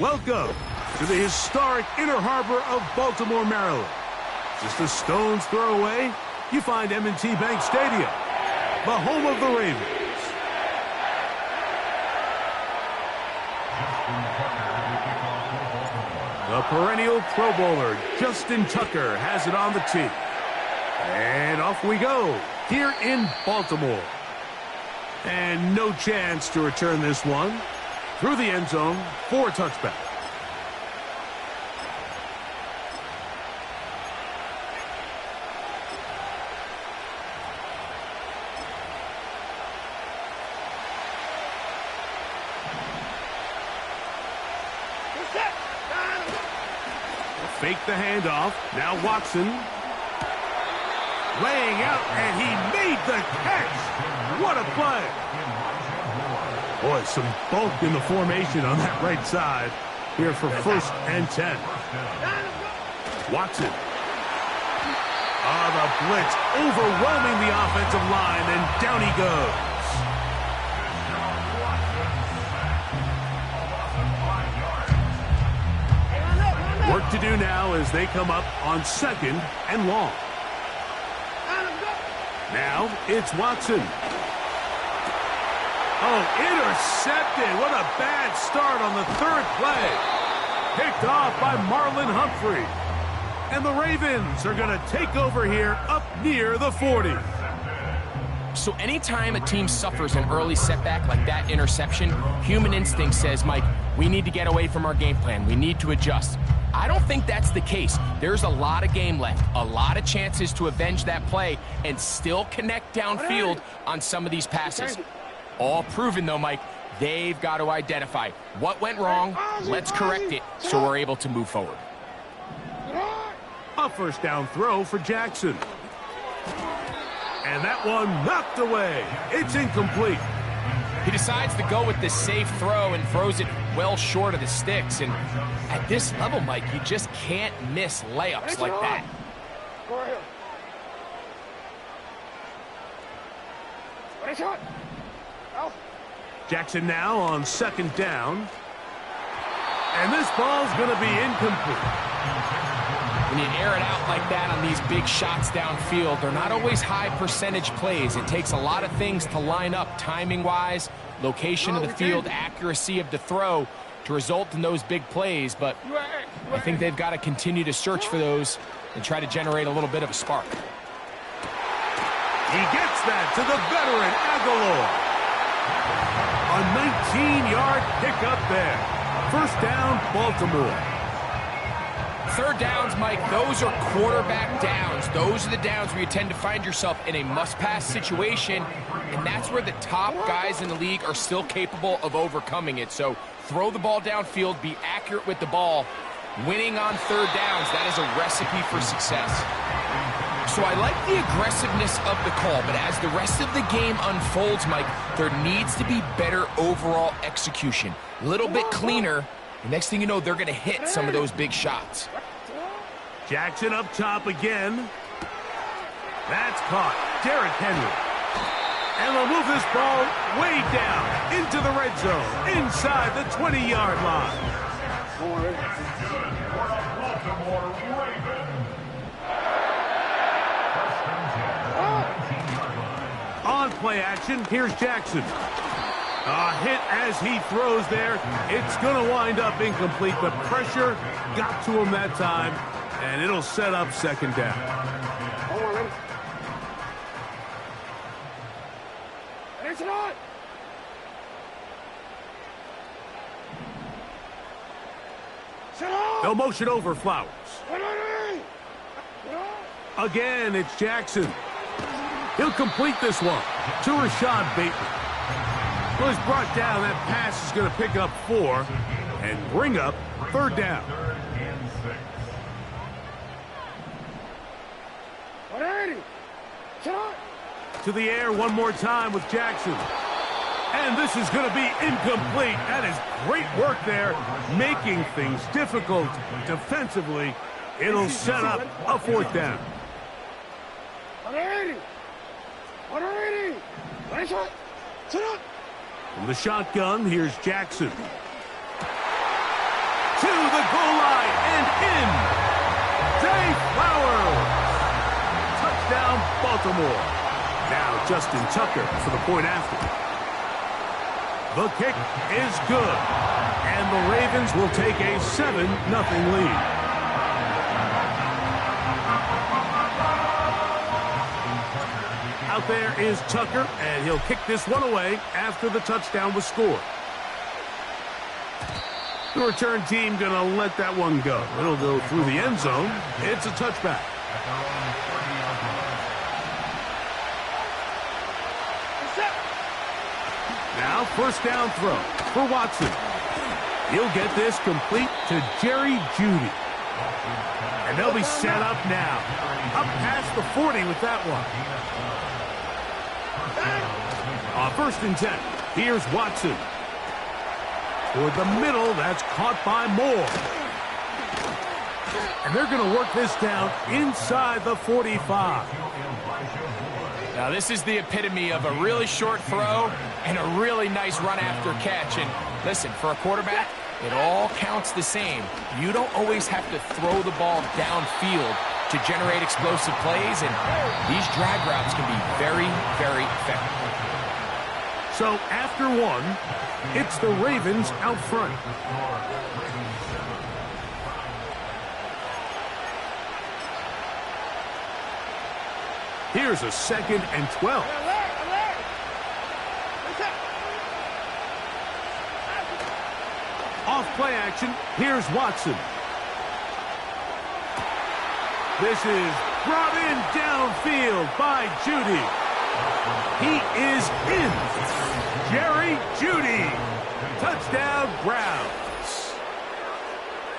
Welcome to the historic Inner Harbor of Baltimore, Maryland. Just a stone's throw away, you find M&T Bank Stadium, the home of the Ravens. The perennial Pro Bowler, Justin Tucker, has it on the tee. And off we go, here in Baltimore. And no chance to return this one. Through the end zone for a touchback. Fake the handoff. Now Watson. Laying out, and he made the catch. What a play. Boy, some bulk in the formation on that right side here for 1st and 10. Watson. The blitz overwhelming the offensive line, and down he goes. Work to do now as they come up on 2nd and long. Now it's Watson. Oh, intercepted. What a bad start on the 3rd play. Picked off by Marlon Humphrey. And the Ravens are going to take over here up near the 40. So anytime a team suffers an early setback like that interception, human instinct says, Mike, we need to get away from our game plan. We need to adjust. I don't think that's the case. There's a lot of game left, a lot of chances to avenge that play and still connect downfield on some of these passes. All proven, though, Mike. They've got to identify what went wrong. Let's correct it so we're able to move forward. A 1st down throw for Jackson. And that one knocked away. It's incomplete. He decides to go with the safe throw and throws it well short of the sticks. And at this level, Mike, you just can't miss layups like that. Jackson now on 2nd down. And this ball's going to be incomplete. When you air it out like that on these big shots downfield, they're not always high percentage plays. It takes a lot of things to line up timing-wise, location of the field, accuracy of the throw to result in those big plays. But I think they've got to continue to search for those and try to generate a little bit of a spark. He gets that to the veteran Aguilar. A 19-yard pickup there. 1st down, Baltimore. 3rd downs, Mike, those are quarterback downs. Those are the downs where you tend to find yourself in a must-pass situation, and that's where the top guys in the league are still capable of overcoming it. So throw the ball downfield, be accurate with the ball. Winning on 3rd downs, that is a recipe for success. So I like the aggressiveness of the call, but as the rest of the game unfolds, Mike, there needs to be better overall execution. A little bit cleaner. The next thing you know, they're going to hit some of those big shots. Jackson up top again. That's caught. Derrick Henry. And they'll move this ball way down into the red zone, inside the 20-yard line. On play action, here's Jackson. A hit as he throws there. It's going to wind up incomplete. The pressure got to him that time, and it'll set up 2nd down. They'll motion over Flowers. Again, it's Jackson. He'll complete this one to Rashad Bateman. Well, he's brought down. That pass is going to pick up 4 and bring up 3rd down. To the air one more time with Jackson. And this is going to be incomplete. That is great work there, making things difficult defensively. It'll set up a 4th down. From the shotgun, here's Jackson. the goal line and in. Zay Flowers. Touchdown, Baltimore. Now Justin Tucker for the point after. The kick is good. And the Ravens will take a 7-0 lead. Out there is Tucker, and he'll kick this one away after the touchdown was scored. The return team going to let that one go. It'll go through the end zone. It's a touchback. Now first down throw for Watson. He'll get this complete to Jerry Jeudy. And they'll be set up now. Up past the 40 with that one. On 1st and 10, here's Watson. Toward the middle, that's caught by Moore. And they're going to work this down inside the 45. Now this is the epitome of a really short throw and a really nice run after catch. And listen, for a quarterback, it all counts the same. You don't always have to throw the ball downfield to generate explosive plays, and these drag routes can be very, very effective. So after one, it's the Ravens out front. Here's a 2nd and 12. Off play action, here's Watson. This is brought in downfield by Jeudy. He is in. Jerry Jeudy. Touchdown, Browns.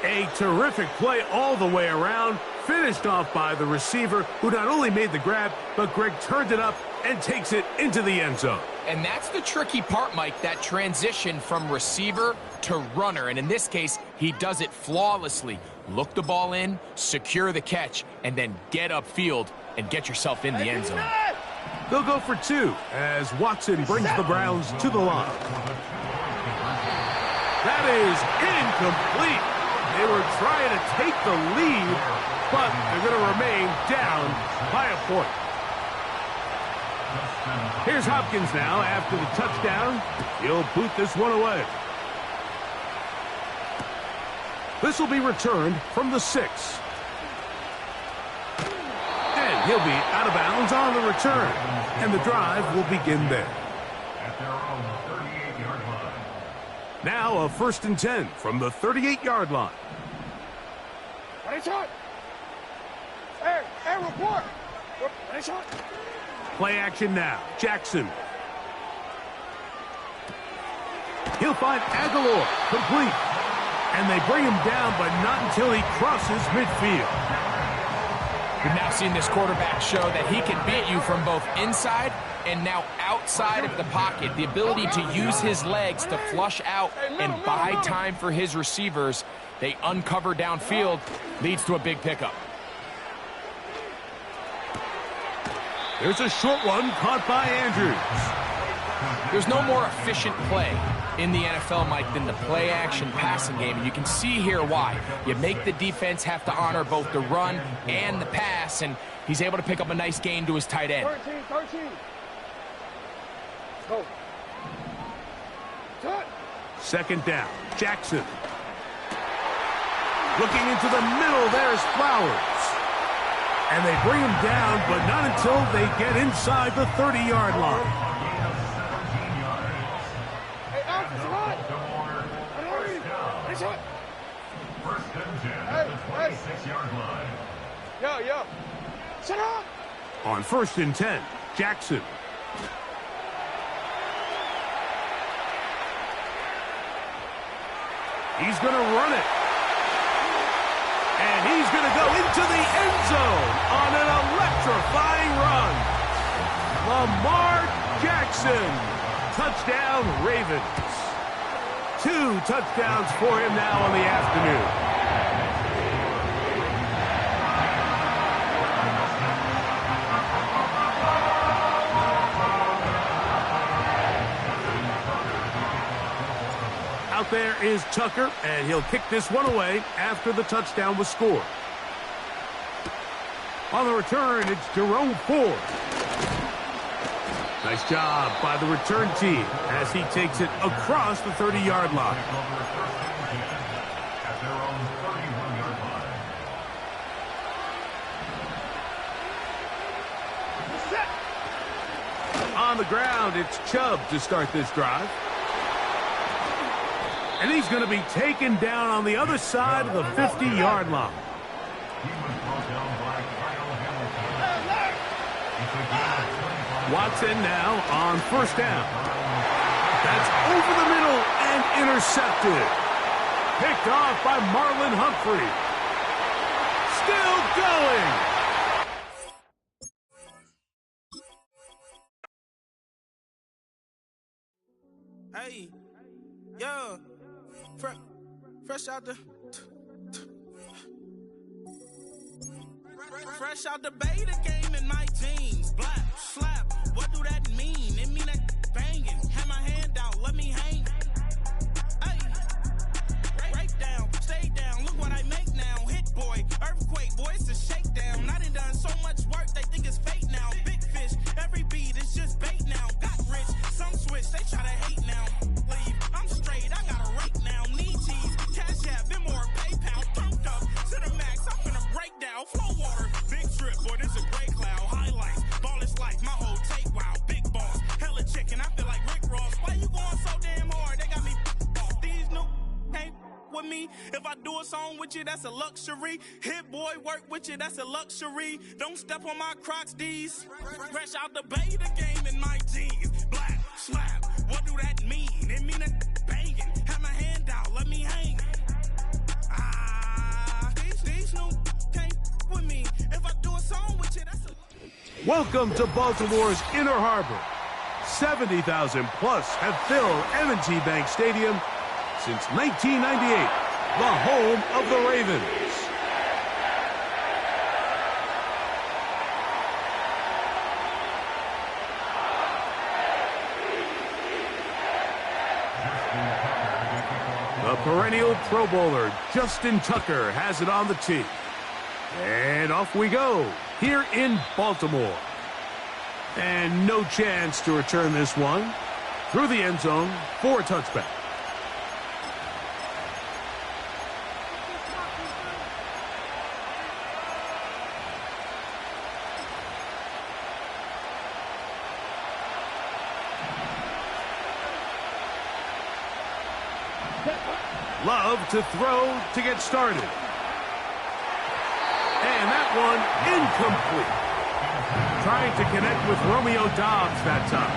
A terrific play all the way around. Finished off by the receiver, who not only made the grab, but Greg turned it up and takes it into the end zone. And that's the tricky part, Mike, that transition from receiver to runner. And in this case, he does it flawlessly. Look the ball in, secure the catch, and then get upfield and get yourself in the end zone. They'll go for 2 as Watson brings the Browns to the line. That is incomplete. They were trying to take the lead, but they're going to remain down by a point. Here's Hopkins now after the touchdown. He'll boot this one away. This will be returned from the 6. And he'll be out of bounds on the return. And the drive will begin there. Now a 1st and 10 from the 38-yard line. Play action now. Jackson. He'll find Aguilar. Complete. And they bring him down, but not until he crosses midfield. We've now seen this quarterback show that he can beat you from both inside and now outside of the pocket. The ability to use his legs to flush out and buy time for his receivers. They uncover downfield, leads to a big pickup. There's a short one caught by Andrews. There's no more efficient play in the NFL, Mike, than the play-action passing game. And you can see here why. You make the defense have to honor both the run and the pass, and he's able to pick up a nice gain to his tight end. 13. Go. 2nd down. Jackson. Looking into the middle, there's Flowers. And they bring him down, but not until they get inside the 30-yard line. Yo. Shut up. On 1st and 10, Jackson. He's going to run it. And he's going to go into the end zone on an electrifying run. Lamar Jackson. Touchdown, Ravens. 2 touchdowns for him now on the afternoon. Out Out there is Tucker, and he'll kick this one away after the touchdown was scored. On the return, it's Jerome Ford. Nice job by the return team as he takes it across the 30-yard line. On the ground, it's Chubb to start this drive. And he's going to be taken down on the other side of the 50-yard line. Watson now on first down. That's over the middle and intercepted. Picked off by Marlon Humphrey. Still going. Hey, yo, fresh out the beta game in my jeans. Black, slap, what do that mean? It mean that banging. Have my hand out, let me hang. Hey, break down, stay down, look what I make now. Hit boy, earthquake, boy, it's a shakedown. I done so much work, they think it's fake now. Big fish, every beat is just bait now. Got rich, some switch, they try to hate now. Leave, I'm straight, I got a rate now. Need cheese, cash app, been more PayPal. Pumped up to the max, I'm finna break down. Flow water, big trip, boy, this a great cloud. Highlights, ball is life, my whole take, wow. Big boss, hella chicken, I feel like Rick Ross. Why you going so damn hard? They got me off. These new can't with me. If I do a song with you, that's a luxury. Hit boy, work with you, that's a luxury. Don't step on my Crocs, D's. Fresh out the beta game in my jeans. Black, slap, what do that mean? It mean that banging. Have my hand out, let me hang. These new can't with me. If I do a song with you, that's a... Welcome to Baltimore's Inner Harbor. 70,000 plus have filled M&T Bank Stadium since 1998, the home of the Ravens. The perennial Pro Bowler, Justin Tucker, has it on the tee. And off we go, here in Baltimore. And no chance to return this one. Through the end zone for a touchback. Love to throw to get started. And that one incomplete. Trying to connect with Romeo Doubs that time.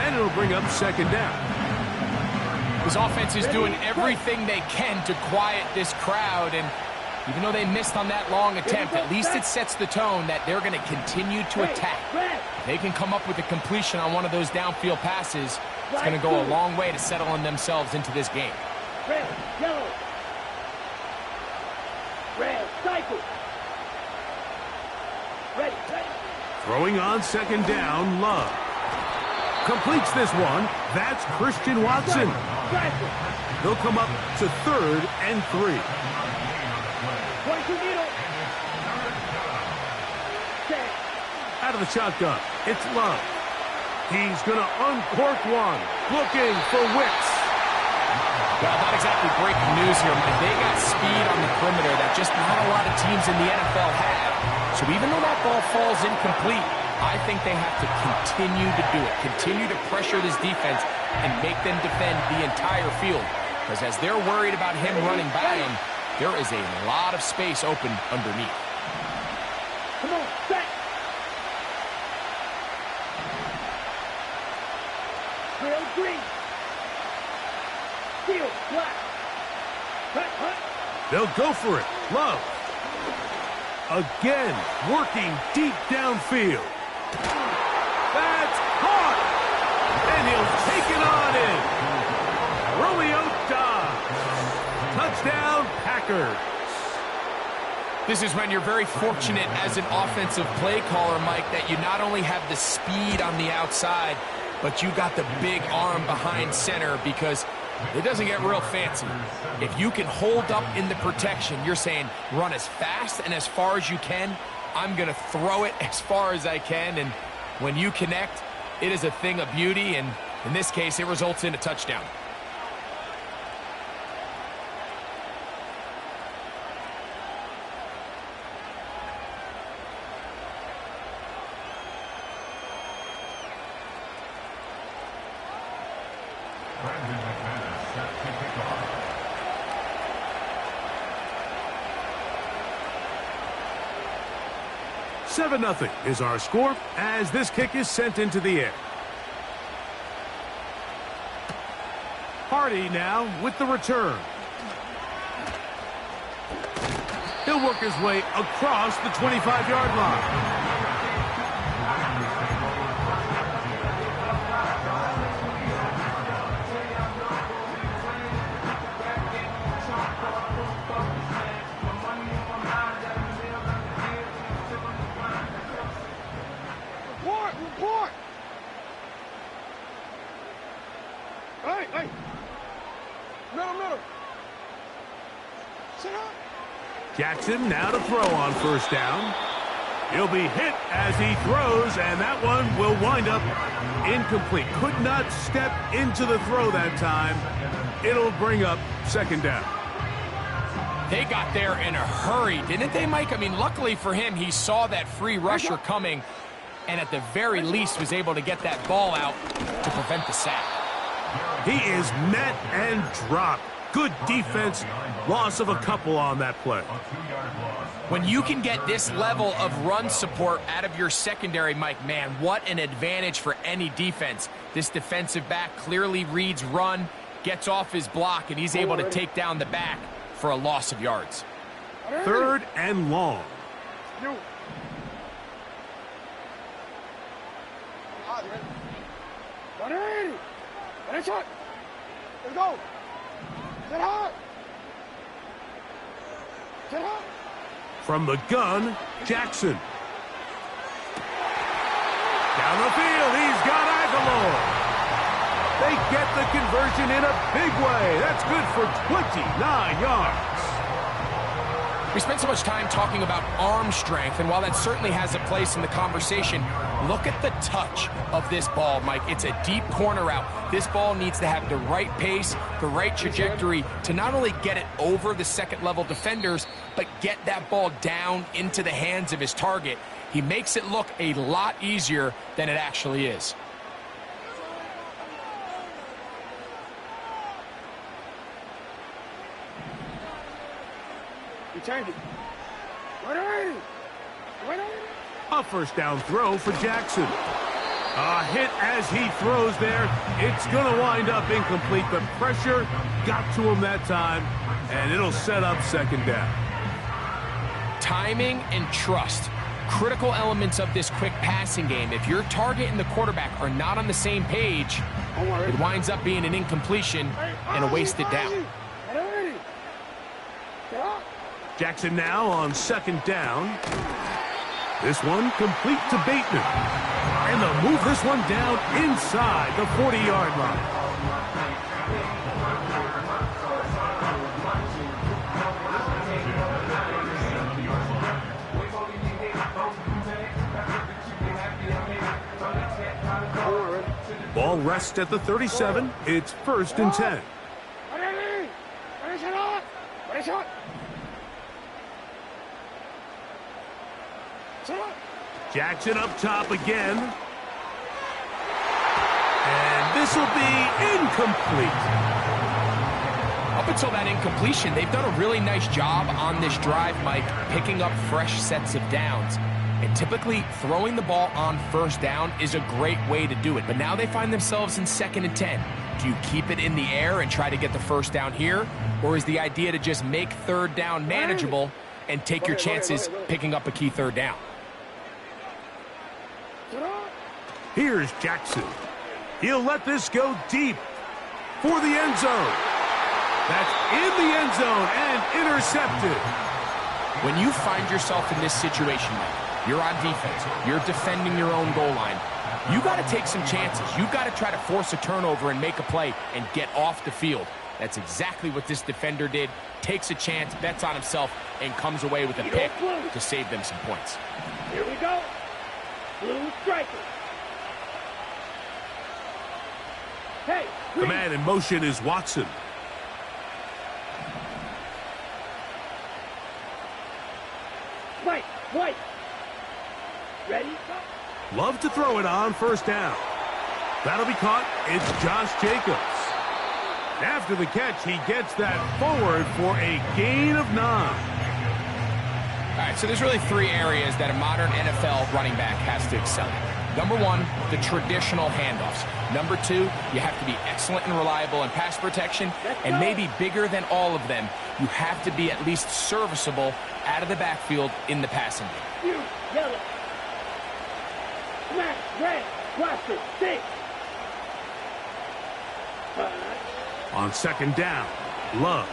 And it'll bring up second down. This offense is doing everything they can to quiet this crowd, and even though they missed on that long attempt, at least it sets the tone that they're going to continue to attack. If they can come up with a completion on one of those downfield passes, it's going to go a long way to settling themselves into this game. Red, yellow. Red, cycle. Ready, ready. Throwing on second down, Love. Completes this one. That's Christian Watson. He'll come up to 3rd and 3. 22 needle. Out of the shotgun, it's Love. He's going to uncork one. Looking for Wicks. Well, not exactly breaking news here, but they got speed on the perimeter that just not a lot of teams in the NFL have. So even though that ball falls incomplete, I think they have to continue to do it. Continue to pressure this defense and make them defend the entire field. Because as they're worried about him running by him, there is a lot of space open underneath. Come on, set. Trail green. Steel, black. Hut, hut. They'll go for it. Love. Again, working deep downfield. That's caught. And he'll take it on in. Romeo Doubs. Touchdown, Packers. This is when you're very fortunate as an offensive play caller, Mike, that you not only have the speed on the outside, but you got the big arm behind center, because It doesn't get real fancy. If you can hold up in the protection, you're saying run as fast and as far as you can. I'm going to throw it as far as I can, and when you connect, it is a thing of beauty, and in this case, it results in a touchdown. Seven 7-0 is our score as this kick is sent into the air. Hardy now with the return. He'll work his way across the 25-yard line. Report! Hey! Middle! Sit up! Jackson now to throw on first down. He'll be hit as he throws, and that one will wind up incomplete. Could not step into the throw that time. It'll bring up second down. They got there in a hurry, didn't they, Mike? I mean, luckily for him, he saw that free rusher coming, and at the very least was able to get that ball out to prevent the sack. He is met and dropped. Good defense. Loss of a couple on that play. When you can get this level of run support out of your secondary, Mike, man, what an advantage for any defense. This defensive back clearly reads run, gets off his block, and he's able to take down the back for a loss of yards. Third and long. Let's go. Sit hard. From the gun, Jackson. Down the field, he's got Aguilar. They get the conversion in a big way. That's good for 29 yards. We spent so much time talking about arm strength, and while that certainly has a place in the conversation, look at the touch of this ball, Mike. It's a deep corner route. This ball needs to have the right pace, the right trajectory to not only get it over the second-level defenders, but get that ball down into the hands of his target. He makes it look a lot easier than it actually is. A first down throw for Jackson. A hit as he throws there. It's going to wind up incomplete, but pressure got to him that time, and it'll set up second down. Timing and trust, critical elements of this quick passing game. If your target and the quarterback are not on the same page, it winds up being an incompletion and a wasted down. Jackson now on second down. This one complete to Bateman. And they'll move this one down inside the 40-yard line. Ball rests at the 37. It's first and 10. Jackson up top again. And this will be incomplete. Up until that incompletion, they've done a really nice job on this drive, Mike, picking up fresh sets of downs. And typically, throwing the ball on first down is a great way to do it. But now they find themselves in second and 10. Do you keep it in the air and try to get the first down here? Or is the idea to just make third down manageable and take your chances picking up a key third down? Here's Jackson. He'll let this go deep for the end zone. That's in the end zone and intercepted. When you find yourself in this situation, You're on defense. You're defending your own goal line. You got to take some chances. You got to try to force a turnover and make a play and get off the field. That's exactly what this defender did. Takes a chance, bets on himself, and comes away with a pick to save them some points. Here we go. Blue striker. Hey, The man in motion is Watson. White. Ready? Go. Love to throw it on first down. That'll be caught. It's Josh Jacobs. After the catch, he gets that forward for a gain of 9. All right, so there's really 3 areas that a modern NFL running back has to excel in. Number 1, the traditional handoffs. Number 2, you have to be excellent and reliable in pass protection. And maybe bigger than all of them, you have to be at least serviceable out of the backfield in the passing game. You, yellow. Smash, red, blaster, 6. On second down, Love.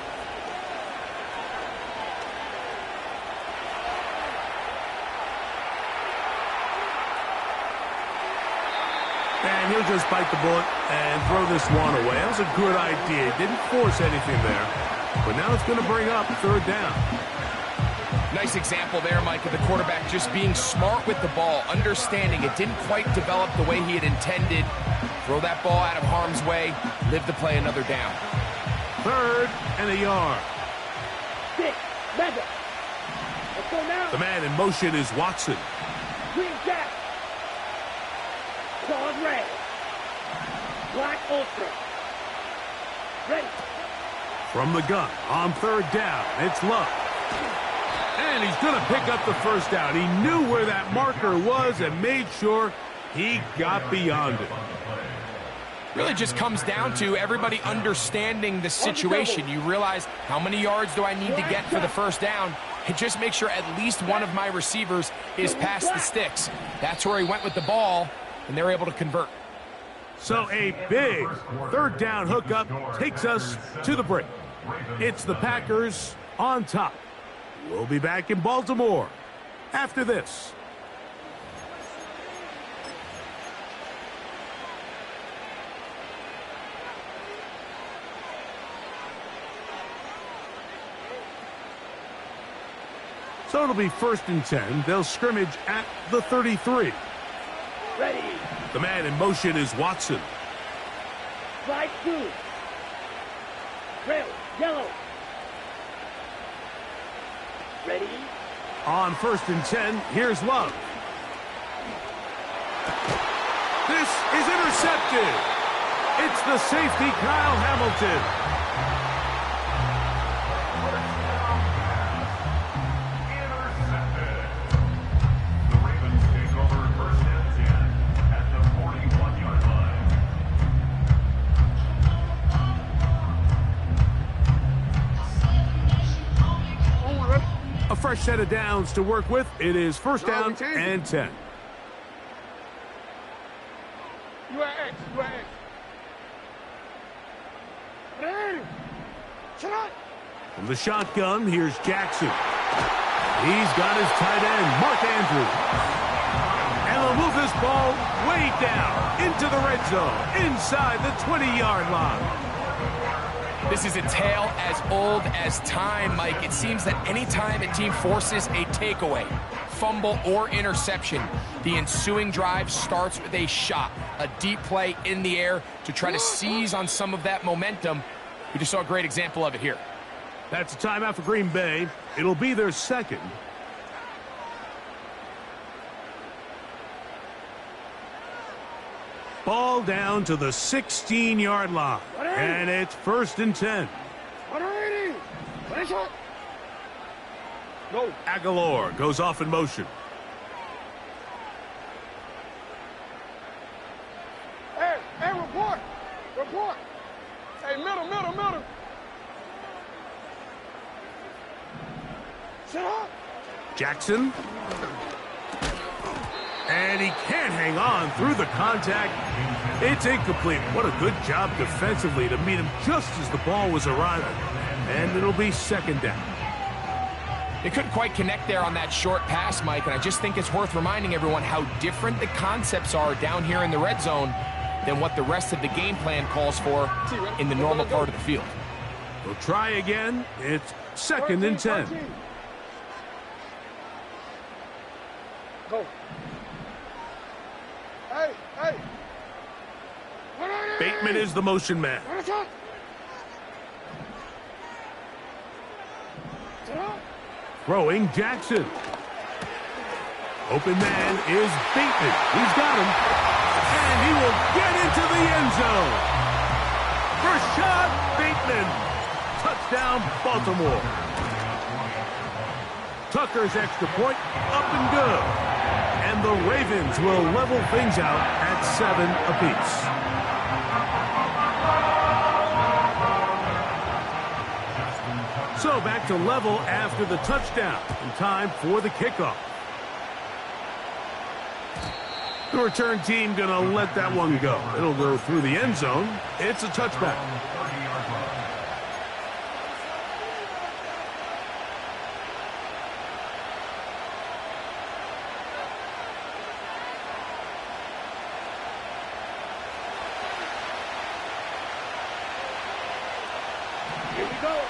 And he'll just bite the bullet and throw this one away. That was a good idea. Didn't force anything there. But now it's going to bring up third down. Nice example there, Mike, of the quarterback just being smart with the ball, understanding it didn't quite develop the way he had intended. Throw that ball out of harm's way, live to play another down. 3rd and a yard. 6, Madden. Let's go now. The man in motion is Watson. Green Jack. Claws red. Black Ultra. Ready. From the gun on third down, it's Love. And he's going to pick up the first down. He knew where that marker was and made sure he got beyond it. Really just comes down to everybody understanding the situation. You realize, how many yards do I need to get for the first down? And just make sure at least one of my receivers is past the sticks. That's where he went with the ball, and they're able to convert. So a big third down hookup takes us to the break. It's the Packers on top. We'll be back in Baltimore after this. So it'll be 1st and 10. They'll scrimmage at the 33. Ready. The man in motion is Watson. Right 2. Red, yellow. Ready. On 1st and 10, here's Love. This is intercepted. It's the safety, Kyle Hamilton. A fresh set of downs to work with. It is 1st down and 10. You are X. Ready. Shot. From the shotgun, here's Jackson. He's got his tight end, Mark Andrews. And they'll move this ball way down into the red zone, inside the 20-yard line. This is a tale as old as time, Mike. It seems that anytime a team forces a takeaway, fumble, or interception, the ensuing drive starts with a shot, a deep play in the air to try to seize on some of that momentum. We just saw a great example of it here. That's a timeout for Green Bay. It'll be their 2nd. Ball down to the 16-yard line. And it's 1st and 10. Ready. Ready, shot. Go. Aguilar goes off in motion. Hey, report. Hey, middle. Shut up. Jackson. And he can't hang on through the contact. It's incomplete. What a good job defensively to meet him just as the ball was arriving. And it'll be 2nd down. They couldn't quite connect there on that short pass, Mike, and I just think it's worth reminding everyone how different the concepts are down here in the red zone than what the rest of the game plan calls for in the normal part of the field. We'll try again. It's 2nd and 10. Go. Hey, hey. Bateman is the motion man. Throwing Jackson. Open man is Bateman. He's got him. And he will get into the end zone. Rashad Bateman. Touchdown, Baltimore. Tucker's extra point up and good. And the Ravens will level things out at 7 apiece. So back to level after the touchdown. And time for the kickoff. The return team going to let that one go. It'll go through the end zone. It's a touchback.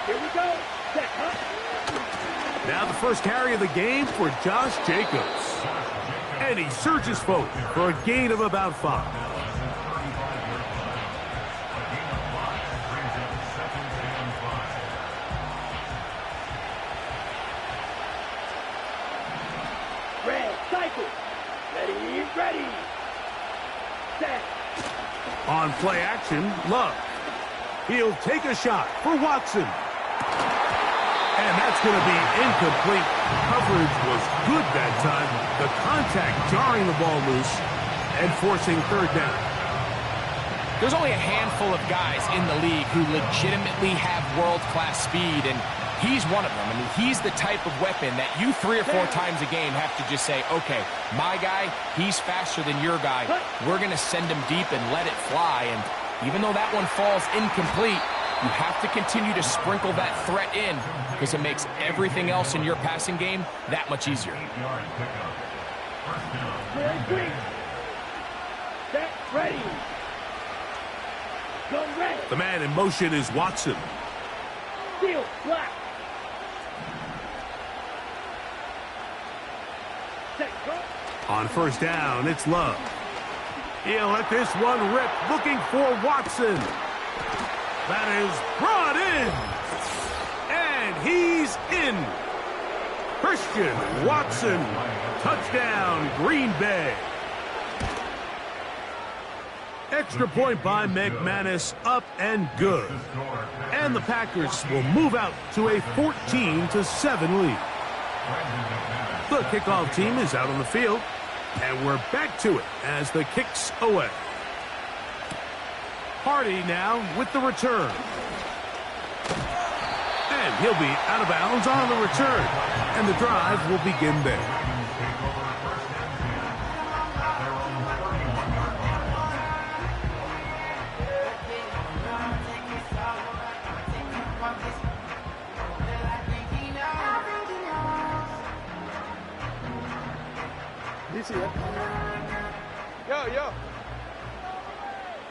Here we go. Now the first carry of the game for Josh Jacobs. And he surges forward for a gain of about 5. Red cycle. Ready. Set. On play action, Love. He'll take a shot for Watson. And that's going to be incomplete. Coverage was good that time. The contact jarring the ball loose and forcing 3rd down. There's only a handful of guys in the league who legitimately have world-class speed, and he's one of them. I mean, he's the type of weapon that you 3 or 4 times a game have to just say, okay, my guy, he's faster than your guy. We're going to send him deep and let it fly. And even though that one falls incomplete, you have to continue to sprinkle that threat in because it makes everything else in your passing game that much easier. Ready. Go ready. The man in motion is Watson. Field black. Set, go. On 1st down, it's Love. He'll let this one rip, looking for Watson. That is brought in. And he's in. Christian Watson. Touchdown, Green Bay. Extra point by McManus, up and good. And the Packers will move out to a 14-7 lead. The kickoff team is out on the field. And we're back to it as the kick's away. Hardy now with the return. And he'll be out of bounds on the return. And the drive will begin there. You see it? Yo.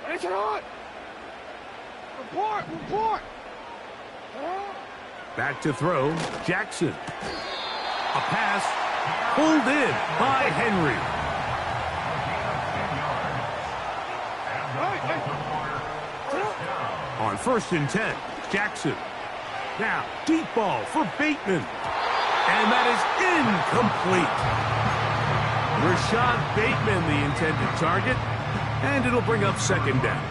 It's on. Report. Back to throw, Jackson. A pass pulled in by Henry. On 1st and 10, Jackson. Now, deep ball for Bateman. And that is incomplete. Rashad Bateman, the intended target, and it'll bring up 2nd down.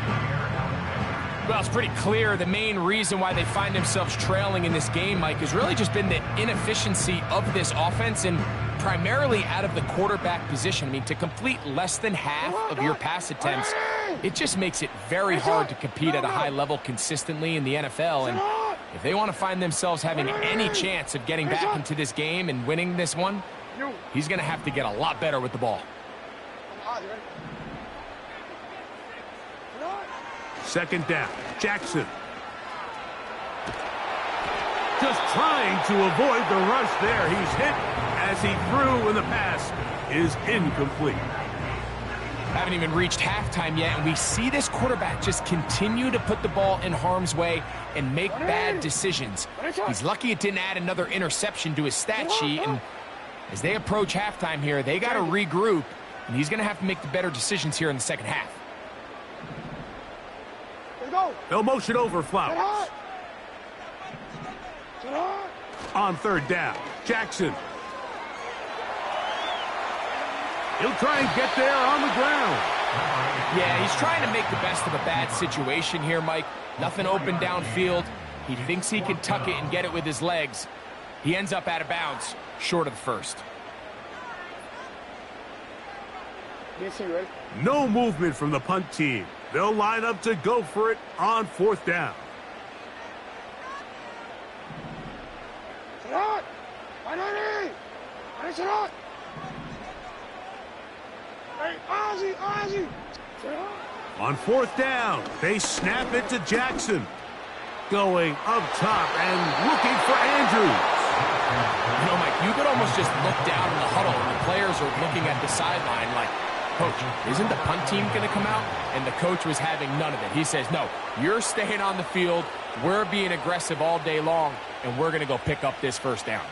Well, it's pretty clear the main reason why they find themselves trailing in this game, Mike, has really just been the inefficiency of this offense and primarily out of the quarterback position. I mean, to complete less than half of your pass attempts, it just makes it very hard to compete at a high level consistently in the NFL. And if they want to find themselves having any chance of getting back into this game and winning this one, he's going to have to get a lot better with the ball. 2nd down, Jackson. Just Trying to avoid the rush there. He's hit as he threw, and the pass is incomplete. Haven't even reached halftime yet, and we see this quarterback just continue to put the ball in harm's way and make bad decisions. He's lucky it didn't add another interception to his stat sheet, and as they approach halftime here, they got to regroup, and he's going to have to make the better decisions here in the second half. They'll motion over Flowers. On third down, Jackson. He'll try and get there on the ground. Yeah, he's trying to make the best of a bad situation here, Mike. Nothing open downfield. He thinks he can tuck it and get it with his legs. He ends up out of bounds, short of the first. No movement from the punt team. They'll line up to go for it on fourth down. On fourth down, they snap it to Jackson. Going up top and looking for Andrews. You know, Mike, you could almost just look down in the huddle, and the players are looking at the sideline like, Coach, isn't the punt team going to come out? And the coach was having none of it. He says, no, you're staying on the field. We're being aggressive all day long, and we're going to go pick up this first down.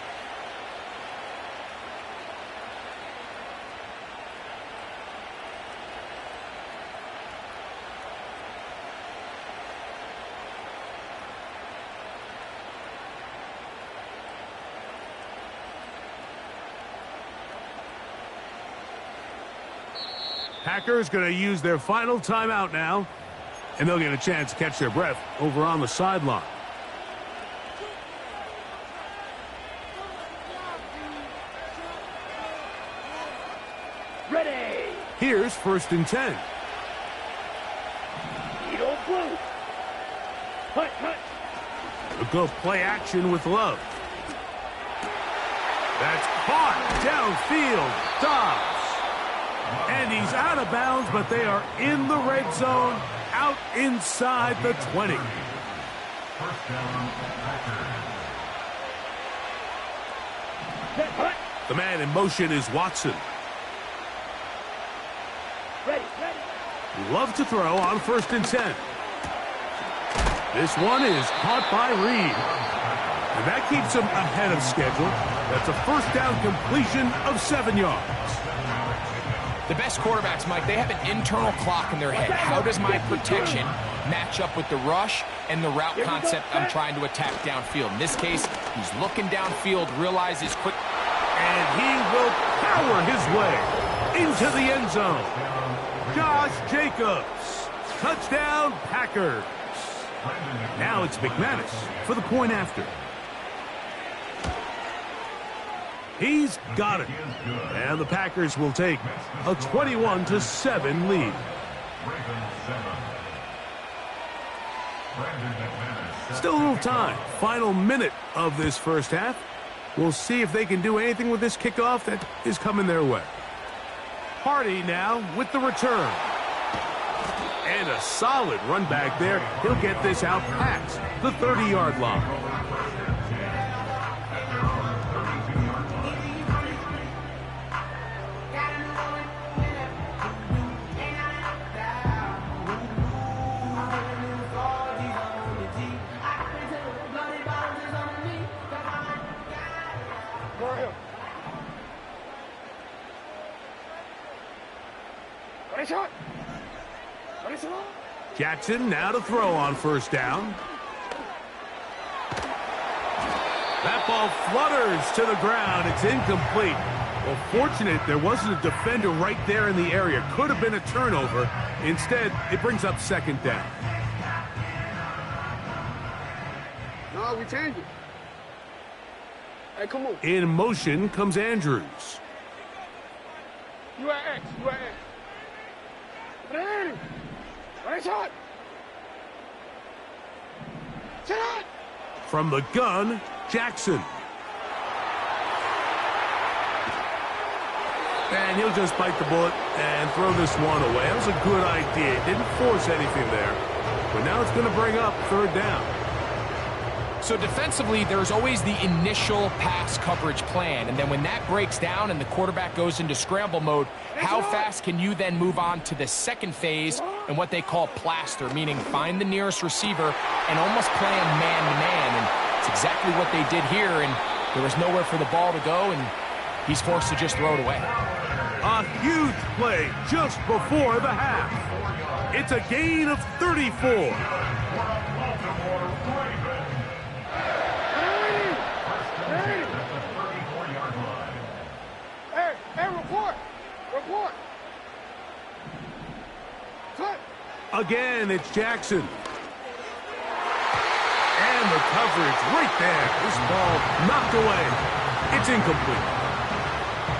Packers going to use their final timeout now, and they'll get a chance to catch their breath over on the sideline. Ready. Here's 1st and 10. Eagle blue. Hunt. They'll go play action with Love. That's caught downfield. Dobbs. And he's out of bounds, but they are in the red zone, out inside the 20. The man in motion is Watson. Ready. Love to throw on 1st and 10. This one is caught by Reed. And that keeps him ahead of schedule. That's a first down completion of 7 yards. The best quarterbacks, Mike, they have an internal clock in their head. How does my protection match up with the rush and the route concept I'm trying to attack downfield? In this case, he's looking downfield, realizes quick. And he will power his way into the end zone. Josh Jacobs. Touchdown, Packers. Now it's McManus for the point after. He's got it. And the Packers will take a 21-7 lead. Still a little time. Final minute of this first half. We'll see if they can do anything with this kickoff that is coming their way. Hardy now with the return. And a solid run back there. He'll get this out past the 30-yard line. Jackson now to throw on first down. That ball flutters to the ground. It's incomplete. Well, fortunate there wasn't a defender right there in the area. Could have been a turnover. Instead, it brings up second down. No, we change it. Hey, come on. In motion comes Andrews. You at X. Ready. Ready, shot. Shot. From the gun, Jackson. And he'll just bite the bullet and throw this one away. That was a good idea. Didn't force anything there. But now it's going to bring up third down. So defensively, there's always the initial pass coverage plan, and then when that breaks down and the quarterback goes into scramble mode, how fast can you then move on to the second phase and what they call plaster, meaning find the nearest receiver and almost play him man-to-man, and it's exactly what they did here, and there was nowhere for the ball to go, and he's forced to just throw it away. A huge play just before the half. It's a gain of 34. Again, it's Jackson. And the coverage right there. This ball knocked away. It's incomplete.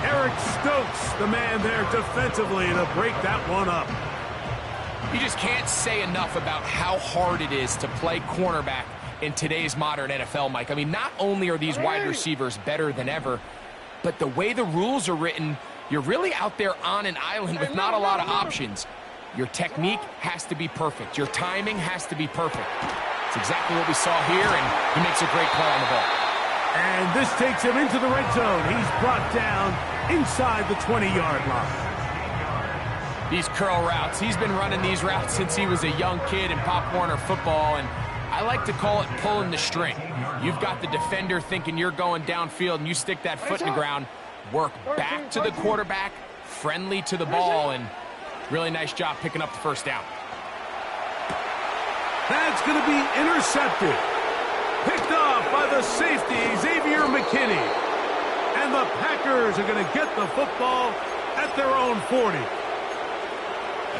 Eric Stokes, the man there defensively to break that one up. You just can't say enough about how hard it is to play cornerback in today's modern NFL, Mike. I mean, not only are these wide receivers better than ever, but the way the rules are written, you're really out there on an island with not a lot of options. Your technique has to be perfect. Your timing has to be perfect. It's exactly what we saw here, and he makes a great play on the ball. And this takes him into the red zone. He's brought down inside the 20-yard line. These curl routes, he's been running these routes since he was a young kid in Pop Warner football, and I like to call it pulling the string. You've got the defender thinking you're going downfield, and you stick that foot in the ground, work back to the quarterback, friendly to the ball, and really nice job picking up the first down. That's going to be intercepted. Picked off by the safety, Xavier McKinney. And the Packers are going to get the football at their own 40.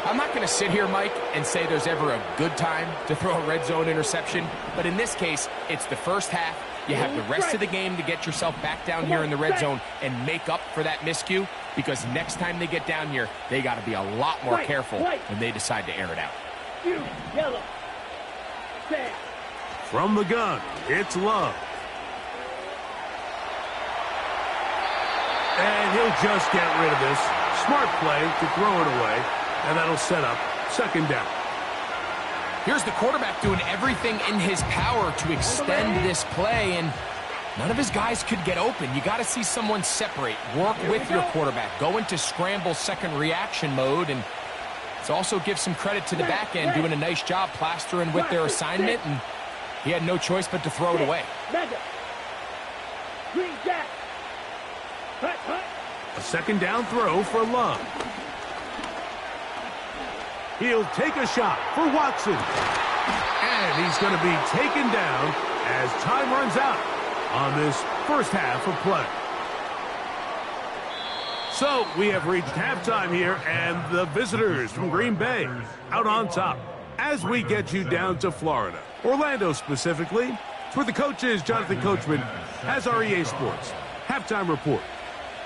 I'm not going to sit here, Mike, and say there's ever a good time to throw a red zone interception, but in this case, it's the first half. You have the rest of the game to get yourself back down here in the red zone and make up for that miscue, because next time they get down here, they got to be a lot more careful when they decide to air it out. From the gun, it's Love. And he'll just get rid of this. Smart play to throw it away, and that'll set up second down. Here's the quarterback doing everything in his power to extend this play, and none of his guys could get open. You got to see someone separate, work with your quarterback, go into scramble second reaction mode, and it's also give some credit to the back end doing a nice job plastering with their assignment, and he had no choice but to throw it away. A second down throw for Love. He'll take a shot for Watson. And he's going to be taken down as time runs out on this first half of play. So we have reached halftime here, and the visitors from Green Bay out on top as we get you down to Florida, Orlando specifically. It's where the coach is. Jonathan Coachman has our EA Sports halftime report.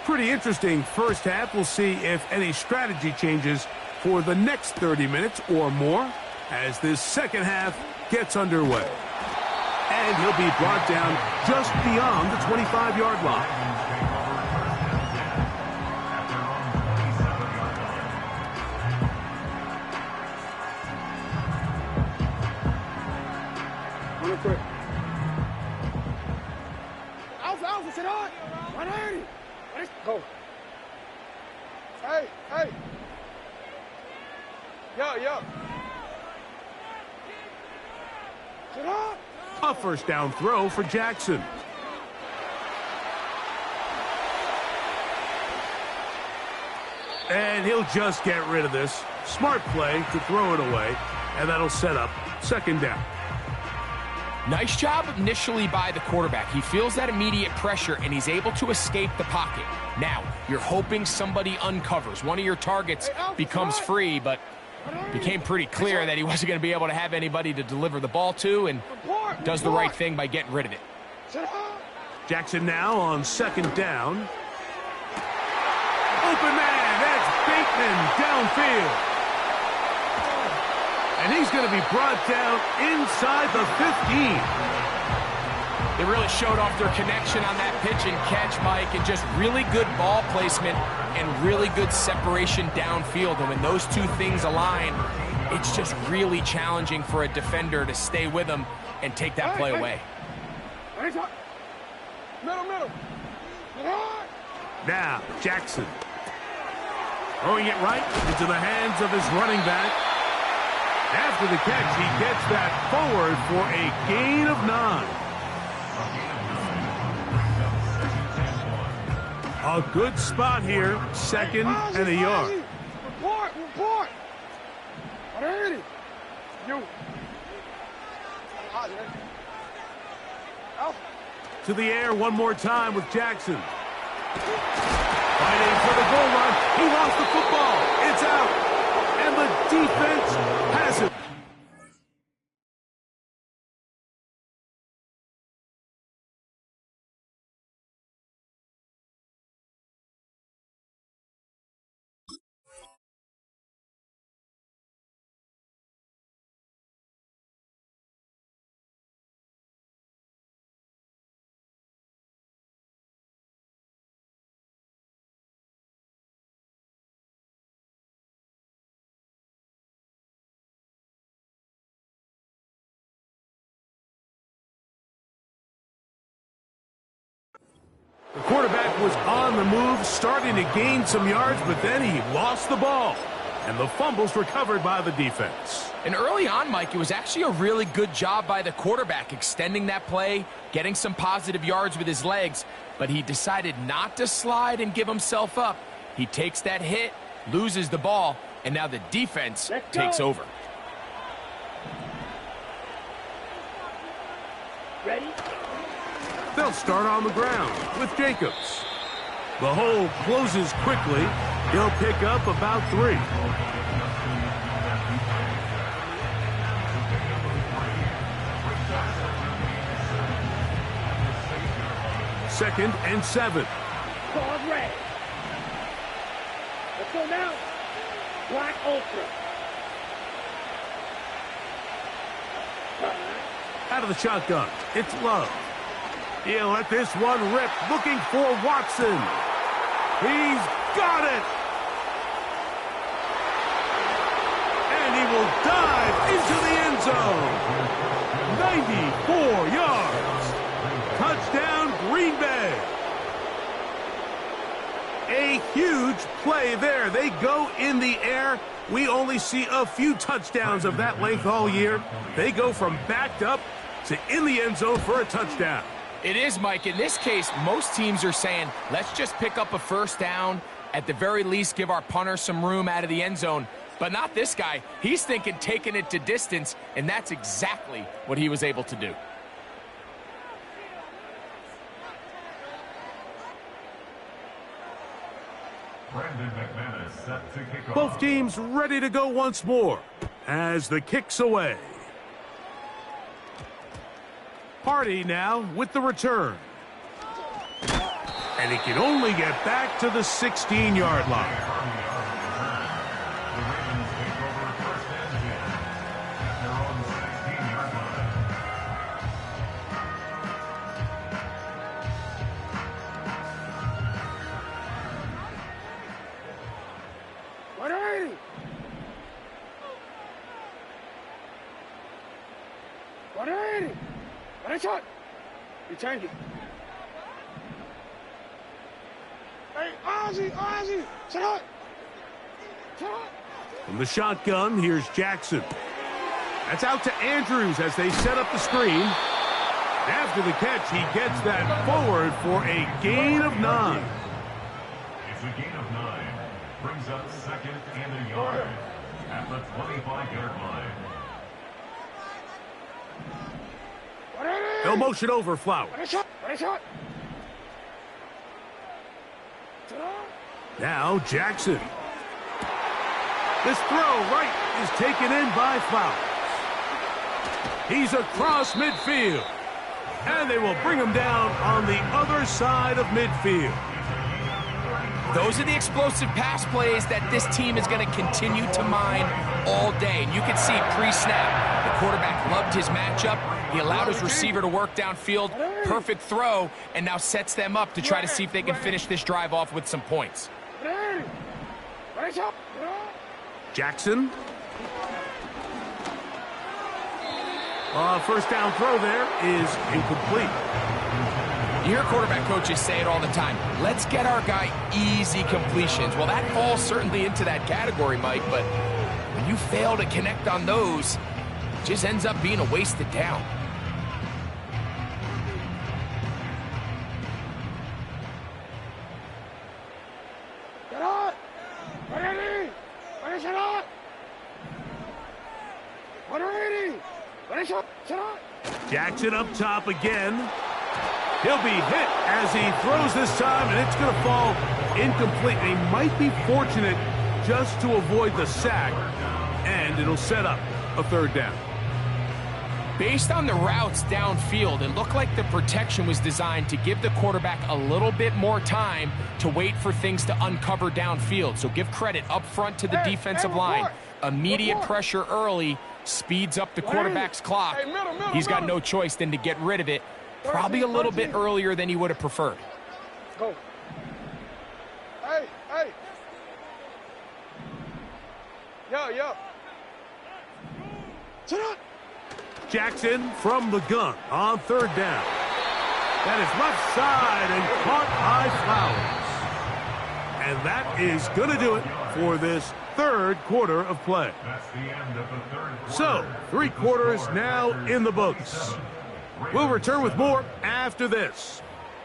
Pretty interesting first half. We'll see if any strategy changes for the next 30 minutes or more as this second half gets underway. And he'll be brought down just beyond the 25-yard line. Alpha, sit on. 180. Let's go. Hey. Yo. Sit on. A first down throw for Jackson. And he'll just get rid of this. Smart play to throw it away, and that'll set up second down. Nice job initially by the quarterback. He feels that immediate pressure, and he's able to escape the pocket. Now, you're hoping somebody uncovers. One of your targets becomes free, but it became pretty clear that he wasn't going to be able to have anybody to deliver the ball to, and does the right thing by getting rid of it. Jackson now on second down. Open man, that's Bateman downfield. And he's going to be brought down inside the 15. They really showed off their connection on that pitch and catch, Mike, and just really good ball placement and really good separation downfield. And when those two things align, it's just really challenging for a defender to stay with them and take that play away. Middle. Now, Jackson. Throwing it right into the hands of his running back. After the catch, he gets that forward for a gain of 9. A good spot here, 2nd and a yard. Report. What are you? To the air one more time with Jackson. Fighting for the goal line. He lost the football. It's out. And the defense has it. The quarterback was on the move, starting to gain some yards, but then he lost the ball. And the fumble's recovered by the defense. And early on, Mike, it was actually a really good job by the quarterback, extending that play, getting some positive yards with his legs, but he decided not to slide and give himself up. He takes that hit, loses the ball, and now the defense takes over. Ready? They'll start on the ground with Jacobs. The hole closes quickly. He'll pick up about 3. Second and 7. Ball red. Let's go now. Black Ultra. Out of the shotgun, it's Love. He'll let this one rip, looking for Watson. He's got it. And he will dive into the end zone. 94 yards. Touchdown, Green Bay. A huge play there. They go in the air. We only see a few touchdowns of that length all year. They go from backed up to in the end zone for a touchdown. It is, Mike. In this case, most teams are saying, let's just pick up a first down. At the very least, give our punter some room out of the end zone. But not this guy. He's thinking taking it to distance, and that's exactly what he was able to do. Both teams ready to go once more as the kick's away. Party now with the return. And he can only get back to the 16-yard line. You change it. Hey, Ozzy, shut up. From the shotgun, here's Jackson. That's out to Andrews as they set up the screen. After the catch, he gets that forward for a gain of 9. It's a gain of 9. Brings up 2nd and a yard at the 25-yard line. They'll motion over Flowers. Now Jackson. This throw right is taken in by Flowers. He's across midfield. And they will bring him down on the other side of midfield. Those are the explosive pass plays that this team is going to continue to mine all day. And you can see pre-snap, the quarterback loved his matchup. He allowed his receiver to work downfield. Perfect throw, and now sets them up to try to see if they can finish this drive off with some points. Jackson. First down throw there is incomplete. You hear quarterback coaches say it all the time. Let's get our guy easy completions. Well, that falls certainly into that category, Mike, but when you fail to connect on those, it just ends up being a wasted down. Jackson up top again. He'll be hit as he throws this time, and it's going to fall incomplete. He might be fortunate just to avoid the sack, and it'll set up a third down. Based on the routes downfield, it looked like the protection was designed to give the quarterback a little bit more time to wait for things to uncover downfield. So give credit up front to the defensive line. Immediate pressure early speeds up the quarterback's clock. He's got no choice than to get rid of it, probably a little bit earlier than he would have preferred. Go. Hey. Yo. Sit up. Jackson from the gun on third down. That is left side and caught by Flowers. And that is going to do it for this third quarter of play. That's the end of the third quarter. So, 3 quarters now in the books. We'll return with more after this.